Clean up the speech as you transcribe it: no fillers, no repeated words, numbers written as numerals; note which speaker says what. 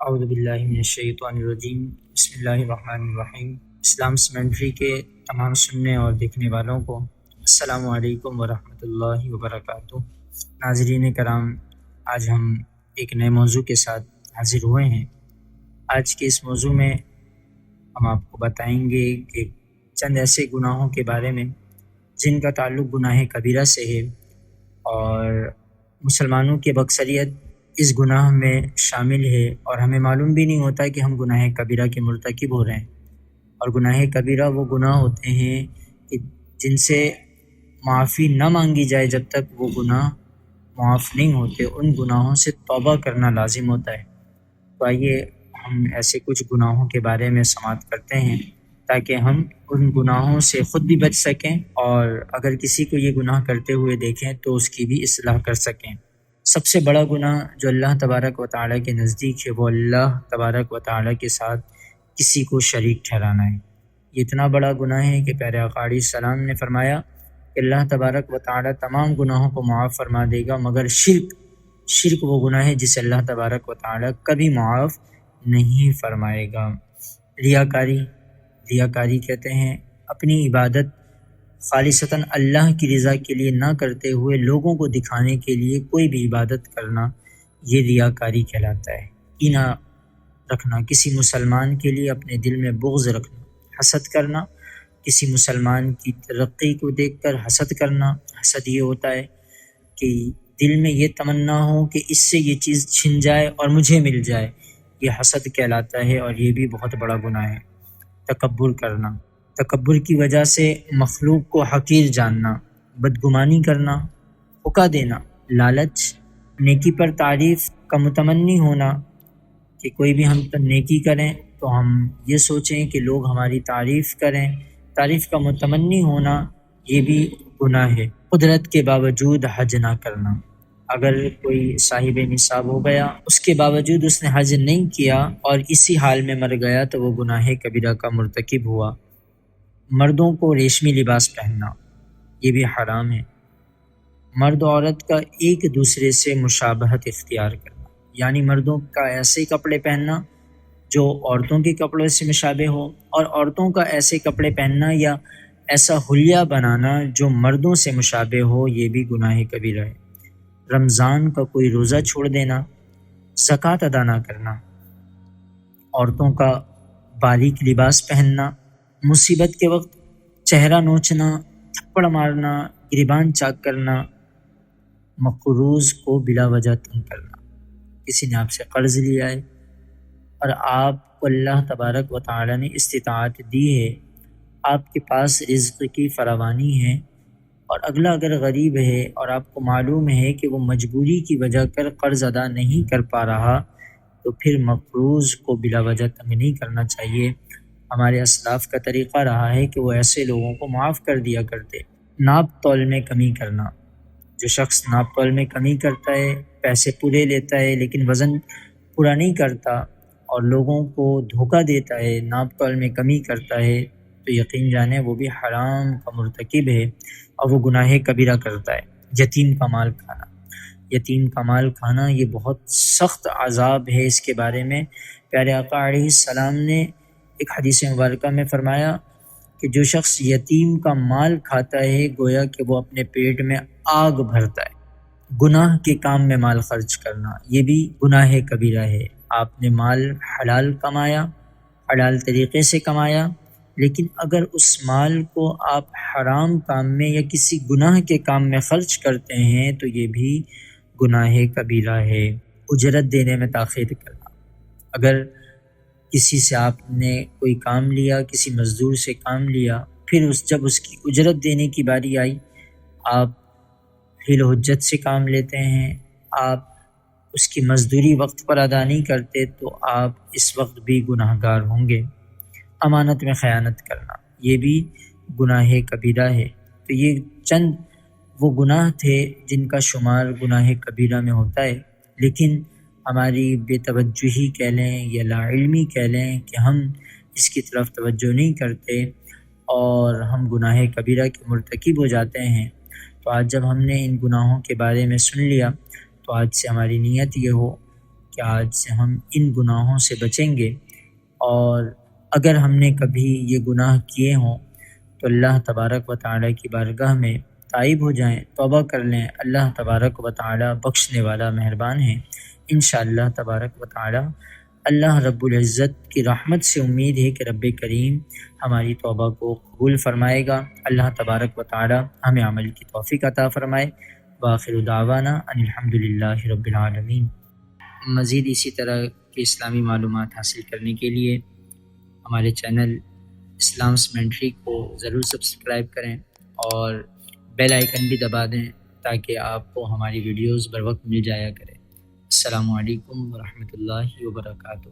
Speaker 1: اعوذ باللہ من الشیطان الرجیم بسم اللہ الرحمن الرحیم۔ اسلام سیمنٹری کے تمام سننے اور دیکھنے والوں کو السلام علیکم ورحمۃ اللہ وبرکاتہ۔ ناظرین کرام، آج ہم ایک نئے موضوع کے ساتھ حاضر ہوئے ہیں۔ آج کے اس موضوع میں ہم آپ کو بتائیں گے کہ چند ایسے گناہوں کے بارے میں جن کا تعلق گناہ کبیرہ سے ہے، اور مسلمانوں کی اکثریت اس گناہ میں شامل ہے، اور ہمیں معلوم بھی نہیں ہوتا کہ ہم گناہ کبیرہ کے مرتکب ہو رہے ہیں۔ اور گناہ کبیرہ وہ گناہ ہوتے ہیں کہ جن سے معافی نہ مانگی جائے جب تک وہ گناہ معاف نہیں ہوتے، ان گناہوں سے توبہ کرنا لازم ہوتا ہے۔ تو آئیے ہم ایسے کچھ گناہوں کے بارے میں سماعت کرتے ہیں تاکہ ہم ان گناہوں سے خود بھی بچ سکیں، اور اگر کسی کو یہ گناہ کرتے ہوئے دیکھیں تو اس کی بھی اصلاح کر سکیں۔ سب سے بڑا گناہ جو اللہ تبارک و تعالیٰ کے نزدیک ہے وہ اللہ تبارک و تعالیٰ کے ساتھ کسی کو شریک ٹھہرانا ہے۔ یہ اتنا بڑا گناہ ہے کہ پیارے آقا علیہ السلام نے فرمایا کہ اللہ تبارک و تعالیٰ تمام گناہوں کو معاف فرما دے گا مگر شرک وہ گناہ ہے جسے اللہ تبارک و تعالیٰ کبھی معاف نہیں فرمائے گا۔ ریاکاری کہتے ہیں اپنی عبادت خالصتاً اللہ کی رضا کے لیے نہ کرتے ہوئے لوگوں کو دکھانے کے لیے کوئی بھی عبادت کرنا، یہ ریاکاری کہلاتا ہے۔ کینہ رکھنا، کسی مسلمان کے لیے اپنے دل میں بغض رکھنا، حسد کرنا، کسی مسلمان کی ترقی کو دیکھ کر حسد کرنا۔ حسد یہ ہوتا ہے کہ دل میں یہ تمنا ہو کہ اس سے یہ چیز چھن جائے اور مجھے مل جائے، یہ حسد کہلاتا ہے، اور یہ بھی بہت بڑا گناہ ہے۔ تکبر کرنا، تکبر کی وجہ سے مخلوق کو حقیر جاننا، بدگمانی کرنا، دھوکہ دینا، لالچ، نیکی پر تعریف کا متمنی ہونا کہ کوئی بھی ہم پر نیکی کریں تو ہم یہ سوچیں کہ لوگ ہماری تعریف کریں، تعریف کا متمنی ہونا، یہ بھی گناہ ہے۔ قدرت کے باوجود حج نہ کرنا، اگر کوئی صاحب نصاب ہو گیا اس کے باوجود اس نے حج نہیں کیا اور اسی حال میں مر گیا تو وہ گناہ کبیرہ کا مرتکب ہوا۔ مردوں کو ریشمی لباس پہننا، یہ بھی حرام ہے۔ مرد و عورت کا ایک دوسرے سے مشابہت اختیار کرنا، یعنی مردوں کا ایسے کپڑے پہننا جو عورتوں کے کپڑوں سے مشابہ ہو، اور عورتوں کا ایسے کپڑے پہننا یا ایسا حلیہ بنانا جو مردوں سے مشابہ ہو، یہ بھی گناہ کبیرہ ہے۔ رمضان کا کوئی روزہ چھوڑ دینا، زکوٰۃ ادا نہ کرنا، عورتوں کا باریک لباس پہننا، مصیبت کے وقت چہرہ نوچنا، تھپڑ مارنا، گریبان چاک کرنا، مقروض کو بلا وجہ تنگ کرنا۔ کسی نے آپ سے قرض لیا ہے اور آپ کو اللہ تبارک و تعالیٰ نے استطاعت دی ہے، آپ کے پاس رزق کی فراوانی ہے، اور اگلا اگر غریب ہے اور آپ کو معلوم ہے کہ وہ مجبوری کی وجہ کر قرض ادا نہیں کر پا رہا، تو پھر مقروض کو بلا وجہ تنگ نہیں کرنا چاہیے۔ ہمارے اسلاف کا طریقہ رہا ہے کہ وہ ایسے لوگوں کو معاف کر دیا کرتے۔ ناپ تول میں کمی کرنا، جو شخص ناپ تول میں کمی کرتا ہے، پیسے پورے لیتا ہے لیکن وزن پورا نہیں کرتا اور لوگوں کو دھوکہ دیتا ہے، ناپ تول میں کمی کرتا ہے، تو یقین جانیں وہ بھی حرام کا مرتکب ہے اور وہ گناہ کبیرہ کرتا ہے۔ یتیم کا مال کھانا، یتیم کا مال کھانا یہ بہت سخت عذاب ہے۔ اس کے بارے میں پیارے آقا علیہ السلام نے ایک حدیث مبارکہ میں فرمایا کہ جو شخص یتیم کا مال کھاتا ہے گویا کہ وہ اپنے پیٹ میں آگ بھرتا ہے۔ گناہ کے کام میں مال خرچ کرنا، یہ بھی گناہ کبیرہ ہے۔ آپ نے مال حلال کمایا، حلال طریقے سے کمایا، لیکن اگر اس مال کو آپ حرام کام میں یا کسی گناہ کے کام میں خرچ کرتے ہیں تو یہ بھی گناہ کبیرہ ہے۔ اجرت دینے میں تاخیر کرنا، اگر کسی سے آپ نے کوئی کام لیا، کسی مزدور سے کام لیا، پھر جب اس کی اجرت دینے کی باری آئی آپ حیل و حجت سے کام لیتے ہیں، آپ اس کی مزدوری وقت پر ادا نہیں کرتے، تو آپ اس وقت بھی گناہ گار ہوں گے۔ امانت میں خیانت کرنا، یہ بھی گناہ کبیرہ ہے۔ تو یہ چند وہ گناہ تھے جن کا شمار گناہ کبیرہ میں ہوتا ہے، لیکن ہماری بے توجہی کہہ لیں یا لا علمی کہہ لیں کہ ہم اس کی طرف توجہ نہیں کرتے اور ہم گناہ کبیرہ کے مرتکب ہو جاتے ہیں۔ تو آج جب ہم نے ان گناہوں کے بارے میں سن لیا تو آج سے ہماری نیت یہ ہو کہ آج سے ہم ان گناہوں سے بچیں گے، اور اگر ہم نے کبھی یہ گناہ کیے ہوں تو اللہ تبارک و تعالیٰ کی بارگاہ میں تائب ہو جائیں، توبہ کر لیں۔ اللہ تبارک و تعالیٰ بخشنے والا مہربان ہے۔ انشاءاللہ تبارک و تعالیٰ اللہ رب العزت کی رحمت سے امید ہے کہ رب کریم ہماری توبہ کو قبول فرمائے گا۔ اللہ تبارک و تعالیٰ ہمیں عمل کی توفیق عطا فرمائے۔ وآخر دعوانا ان الحمدللہ رب العالمین۔ مزید اسی طرح کے اسلامی معلومات حاصل کرنے کے لیے ہمارے چینل اسلام سیمنٹری کو ضرور سبسکرائب کریں اور بیل آئیکن بھی دبا دیں تاکہ آپ کو ہماری ویڈیوز بر وقت مل جایا کرے۔ السلام علیکم ورحمۃ اللہ وبرکاتہ۔